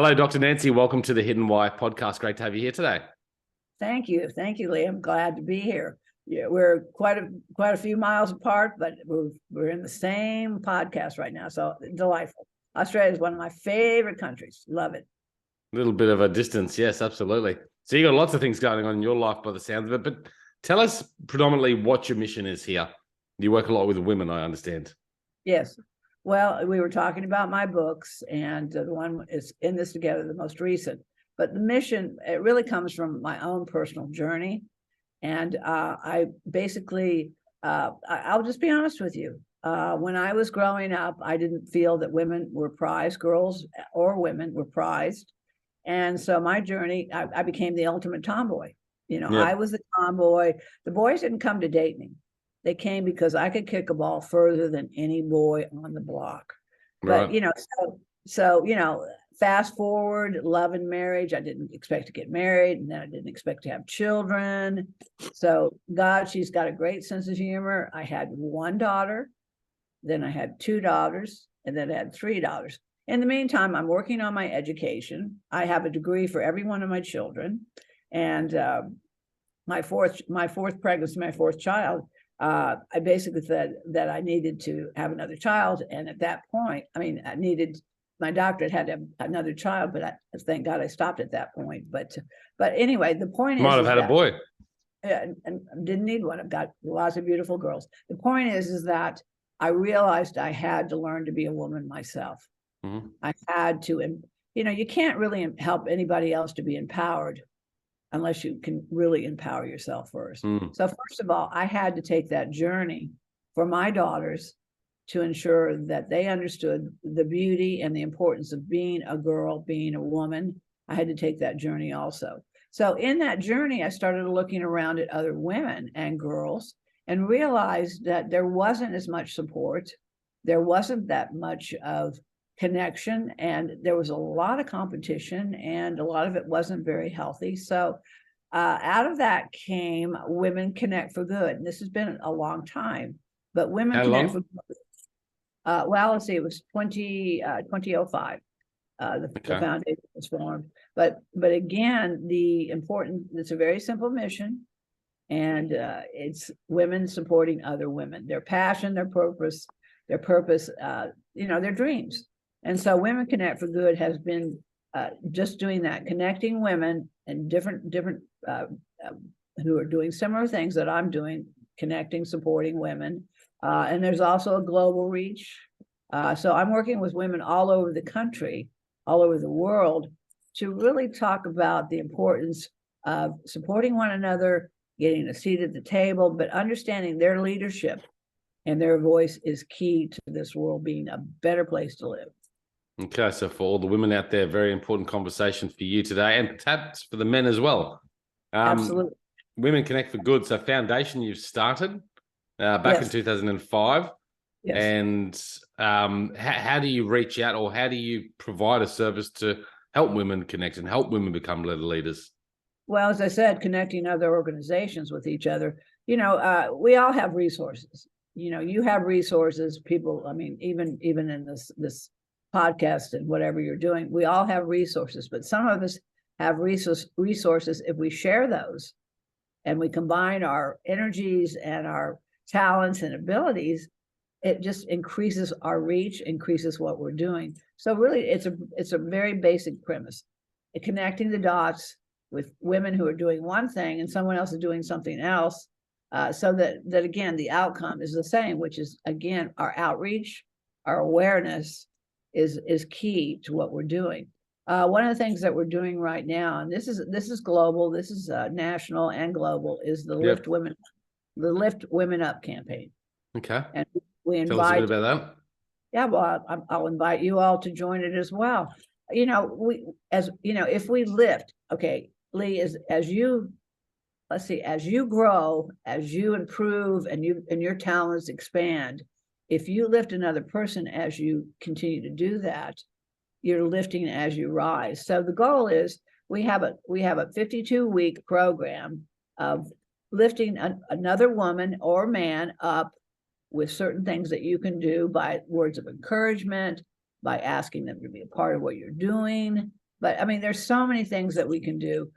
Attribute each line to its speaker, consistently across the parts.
Speaker 1: Hello, Dr. Nancy. Welcome to the Hidden Why podcast. Great to have you here today.
Speaker 2: Thank you, Lee. I'm glad to be here. Yeah, we're quite a few miles apart, but we're in the same podcast right now. So delightful. Australia is one of my favorite countries. Love it.
Speaker 1: A little bit of a distance, yes, absolutely. So you got lots of things going on in your life by the sounds of it, but tell us predominantly what your mission is here. You work a lot with women, I understand.
Speaker 2: Yes. Well, we were talking about my books, and the one is In This Together, the most recent. But the mission, it really comes from my own personal journey. And I basically, I'll just be honest with you. When I was growing up, I didn't feel that women were prized, girls or women were prized. And so my journey, I became the ultimate tomboy. I was the tomboy. The boys didn't come to date me. They came because I could kick a ball further than any boy on the block. But,
Speaker 1: Right.
Speaker 2: fast forward, love and marriage. I didn't expect to get married, and then I didn't expect to have children. So God, she's got a great sense of humor. I had one daughter, then I had two daughters, and then I had three daughters. In the meantime, I'm working on my education. I have a degree for every one of my children. And my fourth pregnancy, my fourth child, I basically said that I needed to have another child. And at that point, I needed my doctorate had to have another child, but thank God I stopped at that point. But anyway, the point
Speaker 1: Might have had a boy.
Speaker 2: And didn't need one. I've got lots of beautiful girls. The point is that I realized I had to learn to be a woman myself.
Speaker 1: Mm-hmm.
Speaker 2: I had to, you can't really help anybody else to be empowered unless you can really empower yourself first. So first of all, I had to take that journey for my daughters to ensure that they understood the beauty and the importance of being a girl, being a woman. I had to take that journey also. So in that journey, I started looking around at other women and girls and realized that there wasn't as much support. There wasn't that much of connection, and there was a lot of competition, and a lot of it wasn't very healthy. So out of that came Women Connect for Good. And this has been a long time, but Women Connect for Good. Well, let's see, it was 2005. The foundation was formed. But again, it's a very simple mission. And it's women supporting other women, their passion, their purpose, their dreams. And so Women Connect for Good has been just doing that, connecting women and different who are doing similar things that I'm doing, connecting, supporting women. And there's also a global reach. So I'm working with women all over the country, all over the world, to really talk about the importance of supporting one another, getting a seat at the table, but understanding their leadership and their voice is key to this world being a better place to live.
Speaker 1: Okay, so for all the women out there, very important conversation for you today, and perhaps for the men as well.
Speaker 2: Absolutely.
Speaker 1: Women Connect for Good. So foundation you've started back in 2005.
Speaker 2: Yes.
Speaker 1: And how do you reach out, or how do you provide a service to help women connect and help women become leaders?
Speaker 2: Well, as I said, connecting other organizations with each other. We all have resources. You have resources. People, even in this podcast and whatever you're doing, we all have resources. But some of us have resources. If we share those, and we combine our energies and our talents and abilities, it just increases our reach, increases what we're doing. So really, it's a very basic premise. Connecting the dots with women who are doing one thing and someone else is doing something else, so that again, the outcome is the same, which is, again, our outreach, our awareness is key to what we're doing. One of the things that we're doing right now, and this is global, this is national and global, is the Lift Women Up campaign.
Speaker 1: Okay.
Speaker 2: And we invite.
Speaker 1: Tell us a bit about that.
Speaker 2: Yeah, well, I'll invite you all to join it as well. If we lift, okay, Lee, as you grow, as you improve, and your talents expand, if you lift another person as you continue to do that, you're lifting as you rise. So the goal is we have a 52-week program of lifting another woman or man up with certain things that you can do by words of encouragement, by asking them to be a part of what you're doing, But I mean, there's so many things that we can do.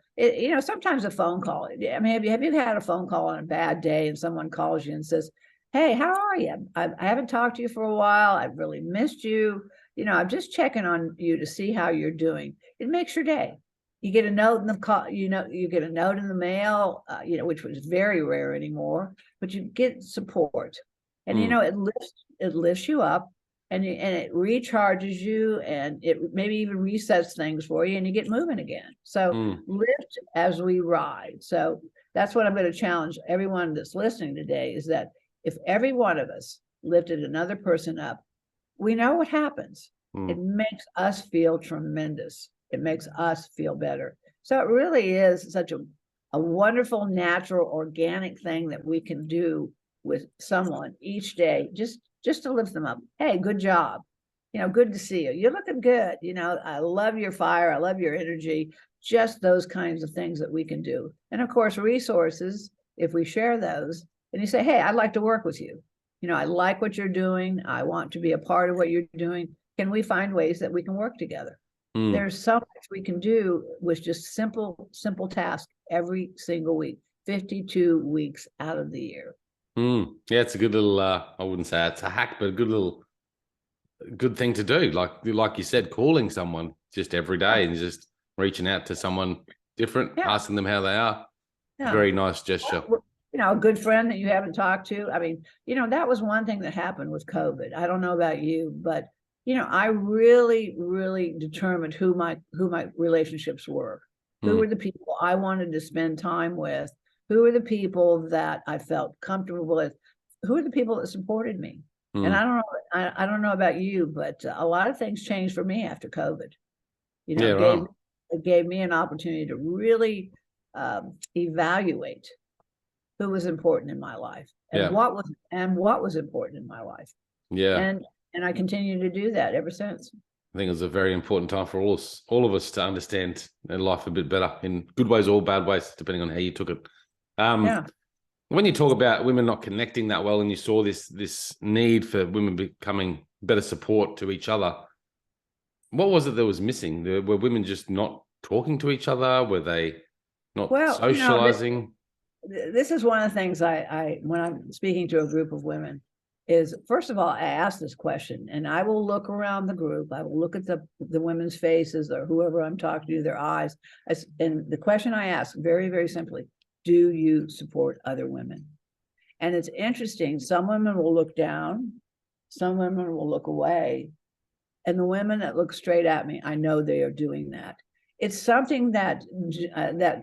Speaker 2: Sometimes a phone call. I mean, have you had a phone call on a bad day and someone calls you and says, "Hey, how are you? I haven't talked to you for a while. I've really missed you. I'm just checking on you to see how you're doing." It makes your day. You get a note in the call, you get a note in the mail, which was very rare anymore, but you get support. And it lifts you up, and it recharges you, and it maybe even resets things for you, and you get moving again. So lift as we ride. So that's what I'm going to challenge everyone that's listening today, is that if every one of us lifted another person up, we know what happens. It makes us feel tremendous. It makes us feel better. So it really is such a wonderful, natural, organic thing that we can do with someone each day, just to lift them up. Hey, good job. Good to see you. You're looking good. I love your fire. I love your energy. Just those kinds of things that we can do. And of course, resources, if we share those, and you say, hey, I'd like to work with you. I like what you're doing. I want to be a part of what you're doing. Can we find ways that we can work together? There's so much we can do with just simple tasks every single week, 52 weeks out of the year.
Speaker 1: Yeah, it's a good little, I wouldn't say it's a hack, but a good thing to do. Like you said, calling someone just every day and just reaching out to someone different, asking them how they are. Very nice gesture.
Speaker 2: A good friend that you haven't talked to. I mean, that was one thing that happened with COVID. I don't know about you, but I really, really determined who my relationships were. Who were the people I wanted to spend time with? Who were the people that I felt comfortable with? Who are the people that supported me? And I don't know about you, but a lot of things changed for me after COVID. It gave me an opportunity to really evaluate who was important in my life and what was important in my life.
Speaker 1: Yeah.
Speaker 2: And I continue to do that ever since.
Speaker 1: I think it was a very important time for all of us to understand life a bit better, in good ways or bad ways, depending on how you took it. When you talk about women not connecting that well, and you saw this need for women becoming better support to each other, what was it that was missing? Were women just not talking to each other? Were they not socializing?
Speaker 2: This is one of the things I when I'm speaking to a group of women, is first of all, I ask this question, and I will look around the group. I will look at the women's faces, or whoever I'm talking to, their eyes. And the question I ask very, very simply, do you support other women? And it's interesting. Some women will look down. Some women will look away. And the women that look straight at me, I know they are doing that. It's something that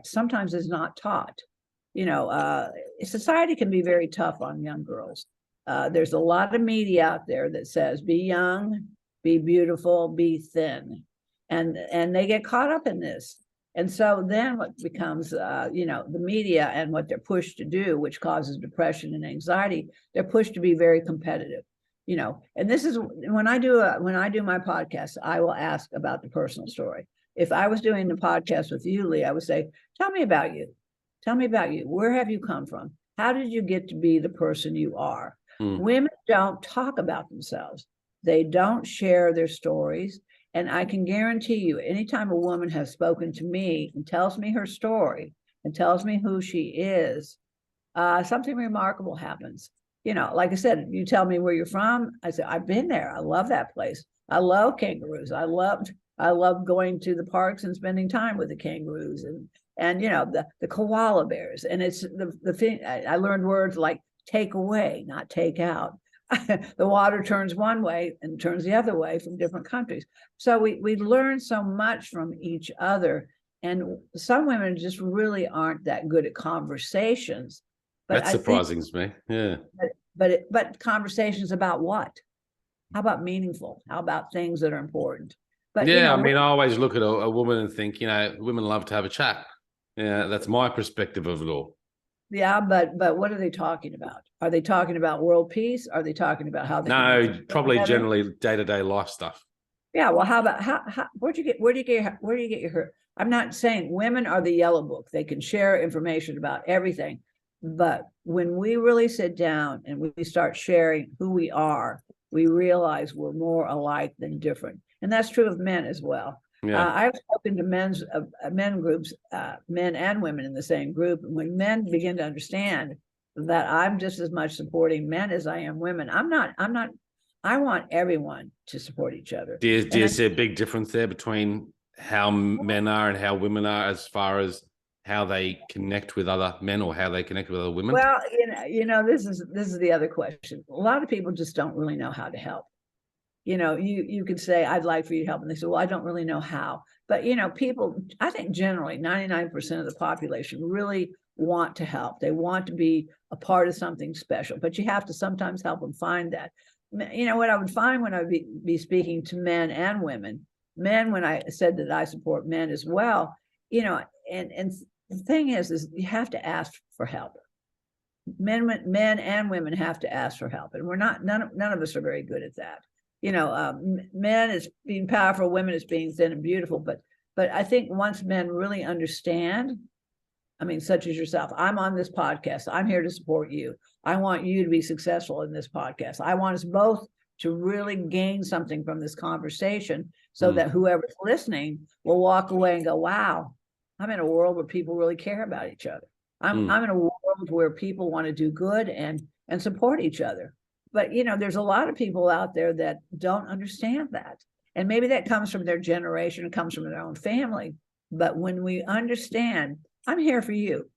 Speaker 2: sometimes is not taught. Society can be very tough on young girls. There's a lot of media out there that says, be young, be beautiful, be thin. And they get caught up in this. And so then what becomes, the media and what they're pushed to do, which causes depression and anxiety, they're pushed to be very competitive. And this is when I do my podcast, I will ask about the personal story. If I was doing the podcast with you, Lee, I would say, tell me about you. Tell me about you. Where have you come from? How did you get to be the person you are? Women don't talk about themselves. They don't share their stories. And I can guarantee you, anytime a woman has spoken to me and tells me her story and tells me who she is, something remarkable happens. Like I said, you tell me where you're from. I say, I've been there. I love that place. I love kangaroos. I love going to the parks and spending time with the kangaroos and the koala bears. And it's the thing. I learned words like take away, not take out. The water turns one way and turns the other way from different countries. So we learn so much from each other. And some women just really aren't that good at conversations.
Speaker 1: But that's surprising to me. Yeah.
Speaker 2: But conversations about what? How about meaningful? How about things that are important? But
Speaker 1: I mean, I always look at a woman and think, women love to have a chat. Yeah, that's my perspective of it all.
Speaker 2: Yeah, but what are they talking about? Are they talking about world peace? Are they talking about how they?
Speaker 1: No, probably generally day-to-day life stuff.
Speaker 2: Yeah, well, how about where do you get your? I'm not saying women are the yellow book. They can share information about everything, but when we really sit down and we start sharing who we are, we realize we're more alike than different, and that's true of men as well.
Speaker 1: Yeah.
Speaker 2: I've spoken to men groups, men and women in the same group. And when men begin to understand that I'm just as much supporting men as I am women, I want everyone to support each other.
Speaker 1: Do you see a big difference there between how men are and how women are, as far as how they connect with other men or how they connect with other women?
Speaker 2: Well, this is the other question. A lot of people just don't really know how to help. You could say, I'd like for you to help. And they say, well, I don't really know how. But, people, I think generally 99% of the population really want to help. They want to be a part of something special, but you have to sometimes help them find that. What I would find when I would be speaking to men and women, men, when I said that I support men as well, and the thing is you have to ask for help. Men and women have to ask for help. And none of us are very good at that. Men is being powerful, women is being thin and beautiful. But I think once men really understand, such as yourself, I'm on this podcast. I'm here to support you. I want you to be successful in this podcast. I want us both to really gain something from this conversation so that whoever's listening will walk away and go, wow, I'm in a world where people really care about each other. I'm in a world where people want to do good and support each other. But, there's a lot of people out there that don't understand that. And maybe that comes from their generation, it comes from their own family. But when we understand, I'm here for you.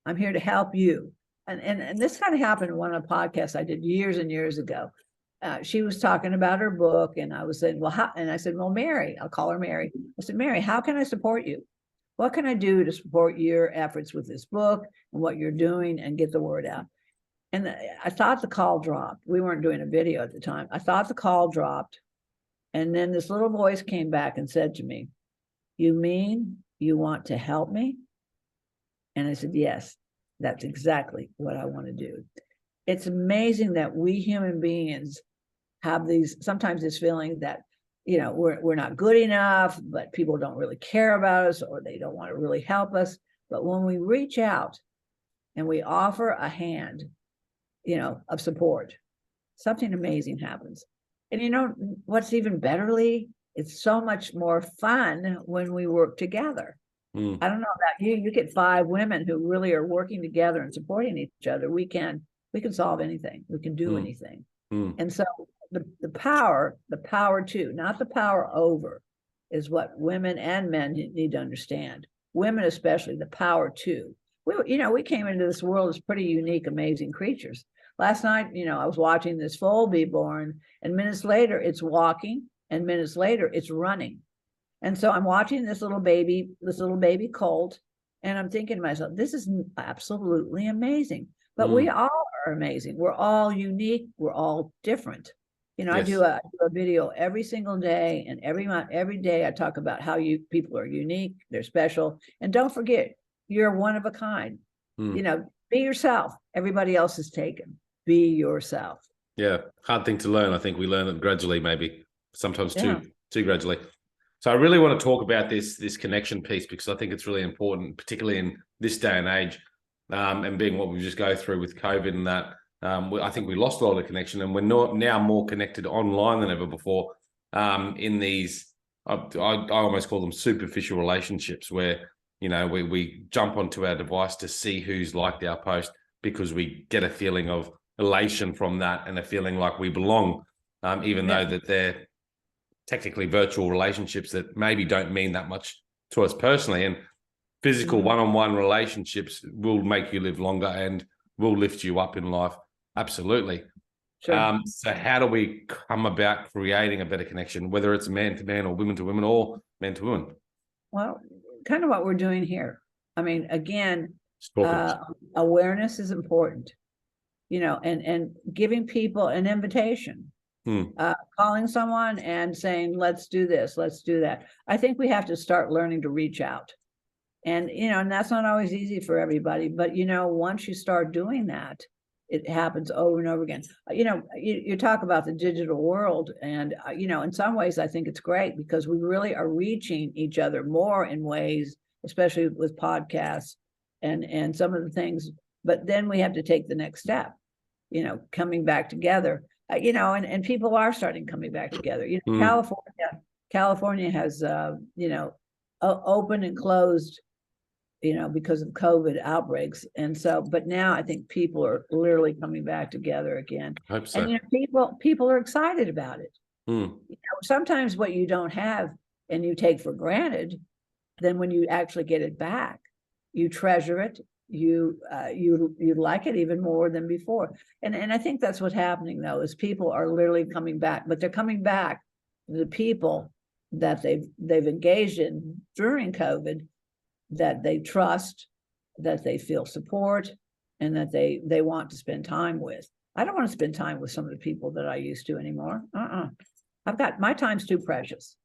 Speaker 2: I'm here to help you. And this kind of happened in one of the podcasts I did years and years ago. She was talking about her book, and I was saying, well, how? And I said, well, Mary, I'll call her Mary. I said, Mary, how can I support you? What can I do to support your efforts with this book and what you're doing and get the word out? And I thought the call dropped. We weren't doing a video at the time. I thought the call dropped. And then this little voice came back and said to me, you mean you want to help me? And I said, yes, that's exactly what I want to do. It's amazing that we human beings have sometimes this feeling that, we're not good enough, but people don't really care about us, or they don't want to really help us. But when we reach out and we offer a hand, of support, something amazing happens. And what's even better, Lee? It's so much more fun when we work together. I don't know about you. You get 5 women who really are working together and supporting each other. We can solve anything. We can do anything. And so the power to, not the power over, is what women and men need to understand. Women especially, the power to. We came into this world as pretty unique, amazing creatures. Last night, I was watching this foal be born, and minutes later it's walking, and minutes later it's running. And so I'm watching this little baby colt, and I'm thinking to myself, this is absolutely amazing. But we all are amazing. We're all unique. We're all different. Yes. I do a video every single day, and every day I talk about how people are unique, they're special. And don't forget, you're one of a kind. Be yourself. Everybody else is taken. Be yourself.
Speaker 1: Yeah. Hard thing to learn. I think we learn it gradually, maybe sometimes too gradually. So I really want to talk about this connection piece, because I think it's really important, particularly in this day and age, and being what we just go through with COVID and that. I think we lost a lot of connection, and we're now more connected online than ever before. In these, I almost call them superficial relationships, where we jump onto our device to see who's liked our post, because we get a feeling of elation from that and a feeling like we belong, even though that they're technically virtual relationships that maybe don't mean that much to us personally. And physical one-on-one relationships will make you live longer and will lift you up in life. Absolutely. Sure. So how do we come about creating a better connection, whether it's man to man or women to women or men to women?
Speaker 2: Well, kind of what we're doing here. Again, awareness is important, and giving people an invitation, calling someone and saying, let's do this, let's do that. I think we have to start learning to reach out. And, and that's not always easy for everybody, but, once you start doing that, it happens over and over again. You talk about the digital world, and, in some ways I think it's great, because we really are reaching each other more in ways, especially with podcasts and some of the things. But then we have to take the next step, coming back together, and people are starting coming back together. California has, open and closed, because of COVID outbreaks. And so, but now I think people are literally coming back together again.
Speaker 1: I hope so.
Speaker 2: And people are excited about it.
Speaker 1: Mm.
Speaker 2: Sometimes what you don't have and you take for granted, then when you actually get it back, you treasure it. You like it even more than before. And I think that's what's happening though, is people are literally coming back, but they're coming back to the people that they've engaged in during COVID, that they trust, that they feel support, and that they want to spend time with. I don't want to spend time with some of the people that I used to anymore. I've got, my time's too precious.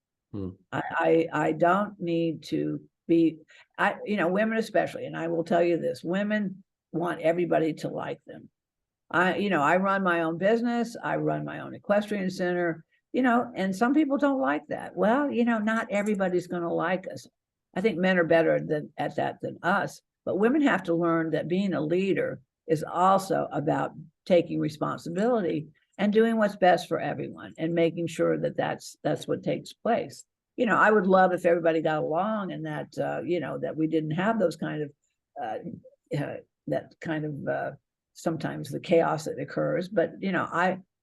Speaker 2: I don't need to be, women especially, and I will tell you this, women want everybody to like them. I run my own business, I run my own equestrian center, and some people don't like that. Well, not everybody's going to like us. I think men are better at that than us, but women have to learn that being a leader is also about taking responsibility and doing what's best for everyone and making sure that that's what takes place. I would love if everybody got along, and that, that we didn't have those kind of, sometimes the chaos that occurs. But,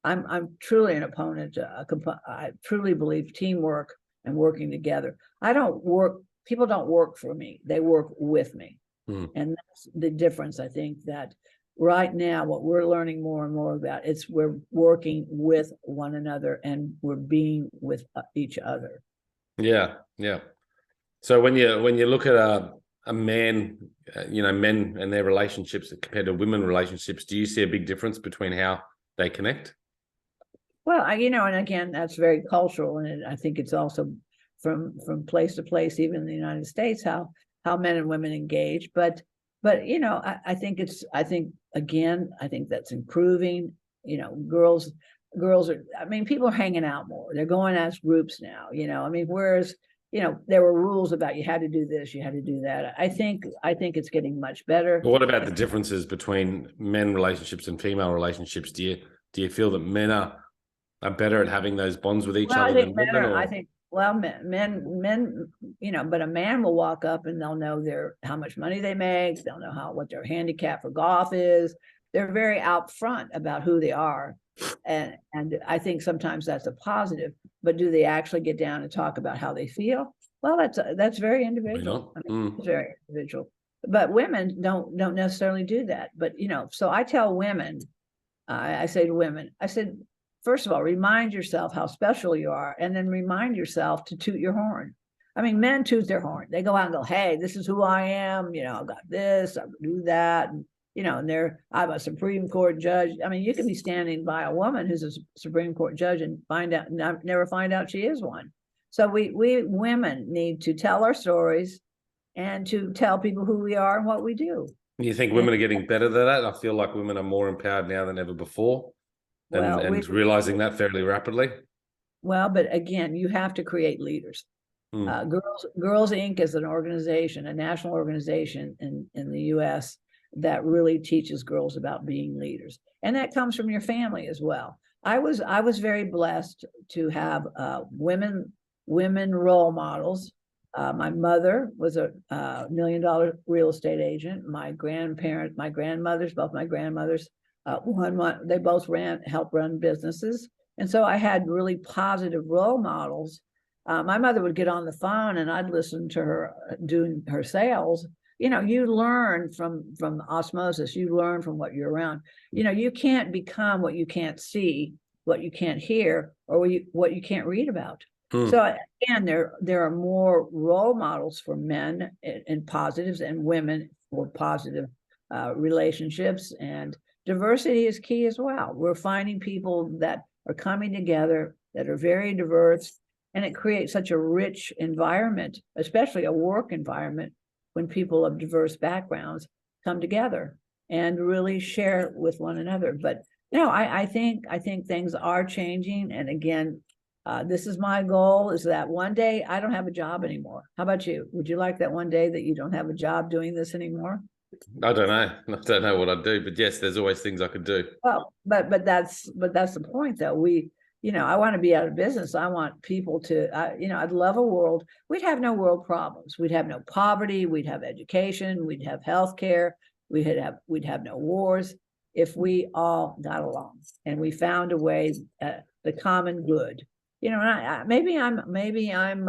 Speaker 2: I'm truly an opponent. I truly believe teamwork and working together. People don't work for me. They work with me. And that's the difference. I think that right now, what we're learning more and more about, we're working with one another and we're being with each other.
Speaker 1: Yeah. So when you look at a man, men and their relationships compared to women relationships, do you see a big difference between how they connect?
Speaker 2: Well, and again, that's very cultural, and I think it's also from place to place, even in the United States, how men and women engage. But I think that's improving. Girls are, people are hanging out more. They're going as groups now. Whereas there were rules about you had to do this, you had to do that. I think it's getting much better.
Speaker 1: What about the differences between men relationships and female relationships? Do you feel that men are better at having those bonds with each other than women?
Speaker 2: I think, well, men, but a man will walk up and they'll know how much money they make. They'll know what their handicap for golf is. They're very out front about who they are. And I think sometimes that's a positive, but do they actually get down and talk about how they feel? Well, that's very individual. It's very individual. But women don't necessarily do that. But, so I tell women, I say to women, first of all, remind yourself how special you are, and then remind yourself to toot your horn. Men toot their horn. They go out and go, hey, this is who I am. I've got this, I do that. And, I'm a Supreme Court judge. You can be standing by a woman who's a Supreme Court judge and never find out she is one. So we women need to tell our stories and to tell people who we are and what we do.
Speaker 1: You think women are getting better at that? I feel like women are more empowered now than ever before. And realizing that fairly rapidly.
Speaker 2: Well, but again, you have to create leaders. Girls Inc. is an organization, a national organization in the U.S. that really teaches girls about being leaders, and that comes from your family as well. I was very blessed to have women role models. My mother was a $1 million real estate agent. My grandmothers, both my grandmothers. They both helped run businesses. And so I had really positive role models. My mother would get on the phone and I'd listen to her doing her sales. You learn from osmosis, you learn from what you're around. You can't become what you can't see, what you can't hear, or what you can't read about. So again, there are more role models for men and positives, and women for positive relationships, and diversity is key as well. We're finding people that are coming together that are very diverse, and it creates such a rich environment, especially a work environment, when people of diverse backgrounds come together and really share with one another. But I think things are changing. And again, this is my goal, is that one day I don't have a job anymore. How about you? Would you like that one day that you don't have a job doing this anymore?
Speaker 1: I don't know what I'd do, but yes, there's always things I could do.
Speaker 2: Well, but that's the point, though. I want to be out of business. I want people to, I'd love a world. We'd have no world problems. We'd have no poverty. We'd have education. We'd have healthcare. We'd have no wars if we all got along and we found a way, the common good. Maybe I'm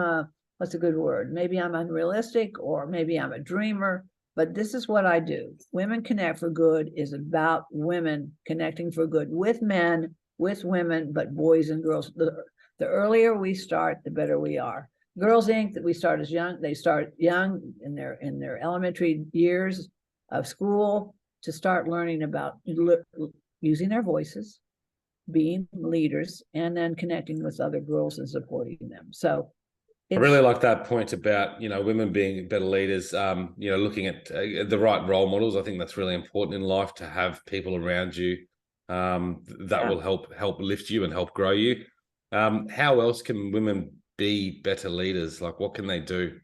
Speaker 2: what's a good word? Maybe I'm unrealistic, or maybe I'm a dreamer. But this is what I do. Women Connect for Good is about women connecting for good with men, with women, but boys and girls. The earlier we start, the better we are. Girls Inc. that we start as young. They start young in their elementary years of school to start learning about using their voices, being leaders, and then connecting with other girls and supporting them. So
Speaker 1: I really like that point about, women being better leaders, looking at the right role models. I think that's really important in life, to have people around you that will help lift you and help grow you. How else can women be better leaders? Like, what can they do?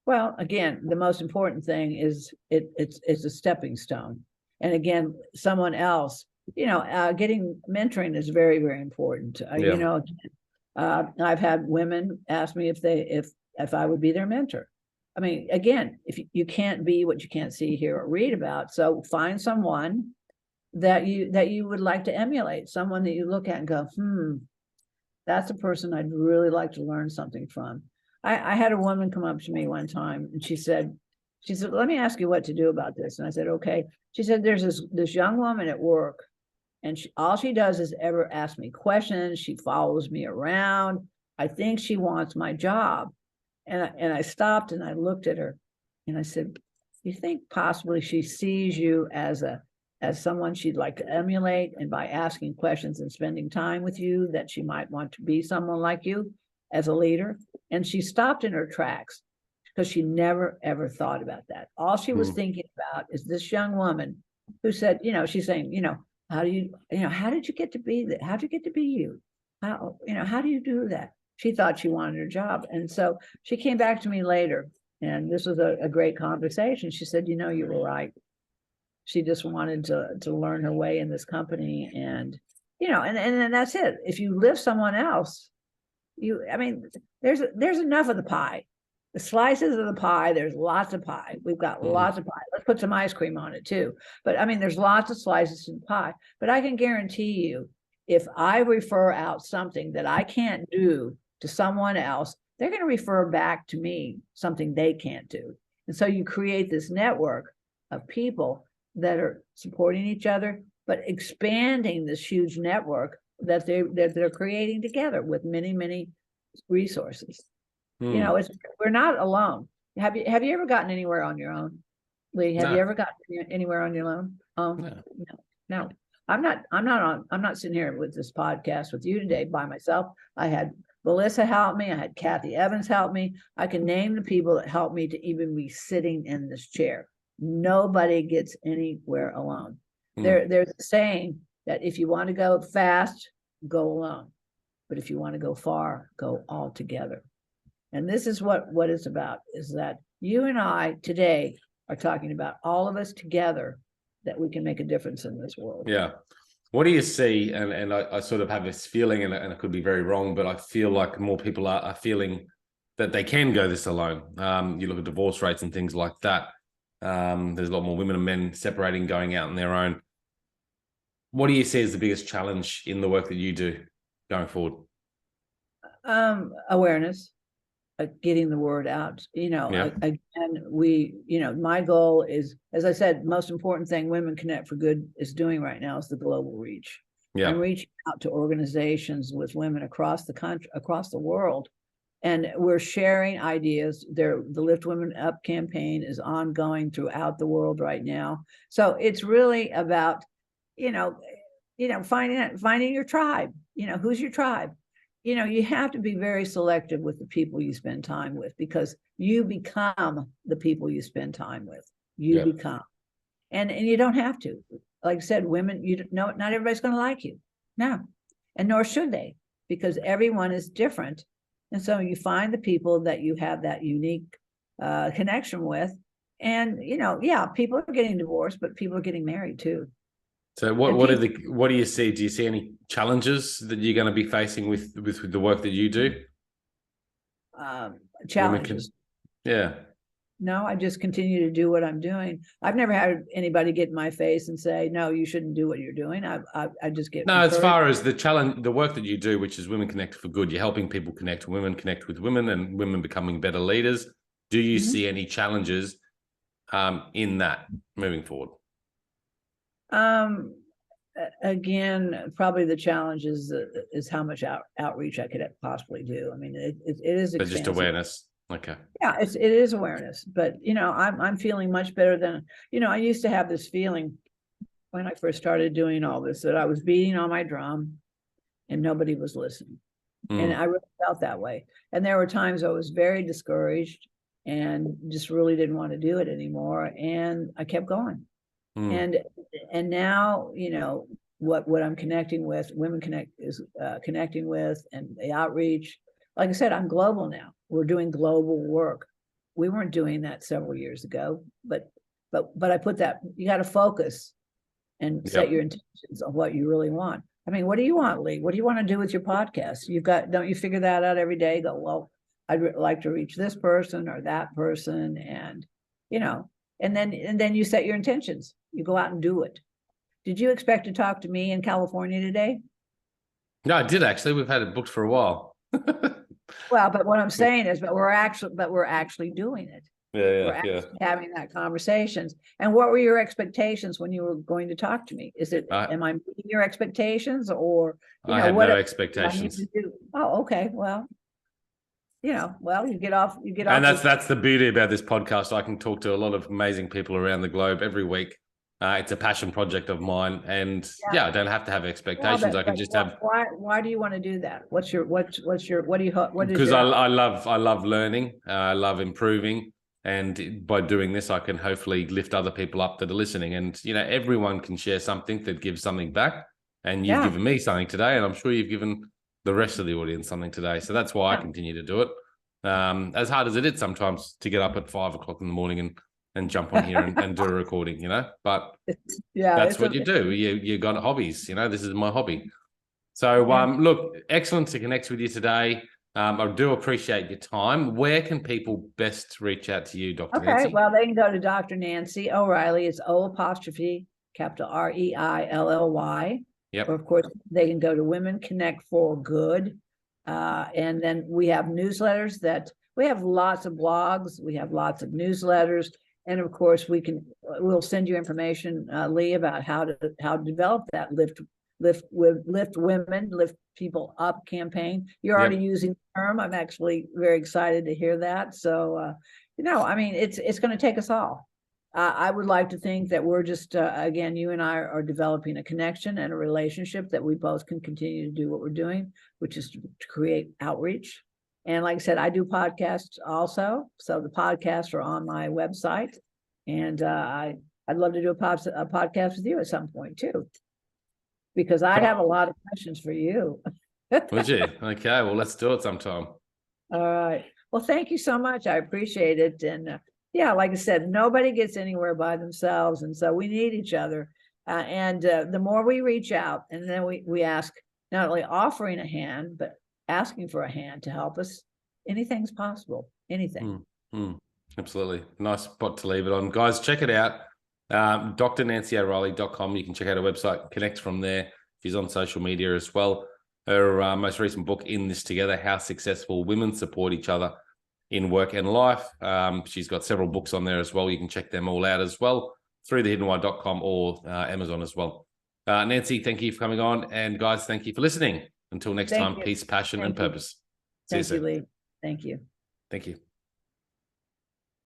Speaker 2: Well, again, the most important thing is it's a stepping stone. And again, someone else, getting mentoring is very, very important. I've had women ask me if I would be their mentor. I mean, again, if you can't be what you can't see, hear, or read about, so find someone that you would like to emulate, someone that you look at and go, that's a person I'd really like to learn something from. I had a woman come up to me one time and she said, let me ask you what to do about this. And I said, okay. She said, there's this young woman at work, and all she does is ever ask me questions. She follows me around. I think she wants my job. And I stopped and I looked at her and I said, you think possibly she sees you as someone she'd like to emulate, and by asking questions and spending time with you, that she might want to be someone like you as a leader? And she stopped in her tracks because she never, ever thought about that. All she was thinking about is this young woman who said, she's saying, how did you get to be that? How'd you get to be you? How do you do that? She thought she wanted her job. And so she came back to me later, and this was a great conversation. She said, you were right. She just wanted to learn her way in this company. And, and that's it. If you lift someone else, there's enough of the pie. The slices of the pie, there's lots of pie. We've got lots of pie. Let's put some ice cream on it too. But there's lots of slices of pie. But I can guarantee you, if I refer out something that I can't do to someone else, they're going to refer back to me something they can't do. And so you create this network of people that are supporting each other, but expanding this huge network that they're creating together with many, many resources. We're not alone. Have you ever gotten anywhere on your own, Lee? Have you ever gotten anywhere on your own? No. I'm not sitting here with this podcast with you today by myself. I had Melissa help me. I had Kathy Evans help me. I can name the people that helped me to even be sitting in this chair. Nobody gets anywhere alone. There's a saying that if you want to go fast, go alone. But if you want to go far, go all together. And this is what it's about, is that you and I today are talking about all of us together, that we can make a difference in this world.
Speaker 1: Yeah. What do you see? And I sort of have this feeling, and I could be very wrong, but I feel like more people are feeling that they can go this alone. You look at divorce rates and things like that. There's a lot more women and men separating, going out on their own. What do you see as the biggest challenge in the work that you do going forward?
Speaker 2: Awareness. Getting the word out, again, my goal is, as I said, most important thing Women Connect for Good is doing right now is the global reach. I'm reaching out to organizations with women across the country, across the world, and we're sharing ideas. The Lift Women Up campaign is ongoing throughout the world right now. So it's really about, finding your tribe. Who's your tribe? You have to be very selective with the people you spend time with, because you become the people you spend time with. You become, and you don't have to. Like I said, women, not everybody's going to like you, no, and nor should they, because everyone is different. And so you find the people that you have that unique connection with, and people are getting divorced, but people are getting married too.
Speaker 1: So what do you see? Do you see any challenges that you're going to be facing with the work that you do?
Speaker 2: Challenges.
Speaker 1: Yeah.
Speaker 2: No, I just continue to do what I'm doing. I've never had anybody get in my face and say, no, you shouldn't do what you're doing. I just get
Speaker 1: no, encouraged. As far as the work that you do, which is Women Connect for Good, you're helping people connect with women and women becoming better leaders. Do you see any challenges in that moving forward?
Speaker 2: Again, probably the challenge is how much outreach I could possibly do. I mean, it is expansive.
Speaker 1: Just awareness. Okay.
Speaker 2: Yeah, it is awareness, but I'm feeling much better than I used to have this feeling when I first started doing all this, that I was beating on my drum and nobody was listening. And I really felt that way. And there were times I was very discouraged and just really didn't want to do it anymore. And I kept going. And now, what I'm connecting with, Women Connect is connecting with, and the outreach. Like I said, I'm global now. We're doing global work. We weren't doing that several years ago, but I put that, you got to focus and set your intentions on what you really want. I mean, what do you want, Lee? What do you want to do with your podcast? Don't you figure that out every day? Go, well, I'd like to reach this person or that person. And, and then you set your intentions. You go out and do it. Did you expect to talk to me in California today?
Speaker 1: No, I did actually. We've had it booked for a while.
Speaker 2: Well, but what I'm saying is, we're actually doing it. We're actually having that conversations. And what were your expectations when you were going to talk to me? Am I meeting your expectations, or
Speaker 1: I had no expectations?
Speaker 2: Oh, okay. Well, you get off.
Speaker 1: And that's the beauty about this podcast. I can talk to a lot of amazing people around the globe every week. It's a passion project of mine, and I don't have to have expectations. I can just have.
Speaker 2: Why do you want to do that? What do you?
Speaker 1: Because I love learning. I love improving, and by doing this, I can hopefully lift other people up that are listening. And everyone can share something that gives something back. And you've given me something today, and I'm sure you've given the rest of the audience something today. So that's why I continue to do it. As hard as it is sometimes to get up at 5 o'clock in the morning and jump on here and do a recording, but that's what you do. You got hobbies, this is my hobby. So look, excellent to connect with you today. I do appreciate your time. Where can people best reach out to you, Dr. Nancy?
Speaker 2: Well, they can go to Dr. Nancy O'Reilly. It's O'' capital REILLY.
Speaker 1: Yep.
Speaker 2: Or of course, they can go to Women Connect4Good. And then we have newsletters we have lots of blogs. We have lots of newsletters. And of course, we'll send you information, Lee, about how to develop that lift women, lift people up campaign. You're already using the term. I'm actually very excited to hear that. So, it's going to take us all. I would like to think that we're just, again, you and I are developing a connection and a relationship that we both can continue to do what we're doing, which is to create outreach. And like I said, I do podcasts also. So the podcasts are on my website. And I'd love to do a podcast with you at some point too, because I have a lot of questions for you.
Speaker 1: Would you? Okay, well, let's do it sometime.
Speaker 2: All right. Well, thank you so much. I appreciate it. And like I said, nobody gets anywhere by themselves. And so we need each other. And the more we reach out, and then we ask, not only offering a hand, but asking for a hand to help us, anything's possible. Anything.
Speaker 1: Absolutely. Nice spot to leave it on. Guys, check it out. drnancyoreilly.com. You can check out her website, connect from there. She's on social media as well. Her most recent book, In This Together, How Successful Women Support Each Other in Work and Life. She's got several books on there as well. You can check them all out as well through thehiddenwhy.com or Amazon as well. Nancy, thank you for coming on. And guys, thank you for listening. Until next time, peace, passion, and purpose.
Speaker 2: Thank you, Lee. Thank you.
Speaker 1: Thank you.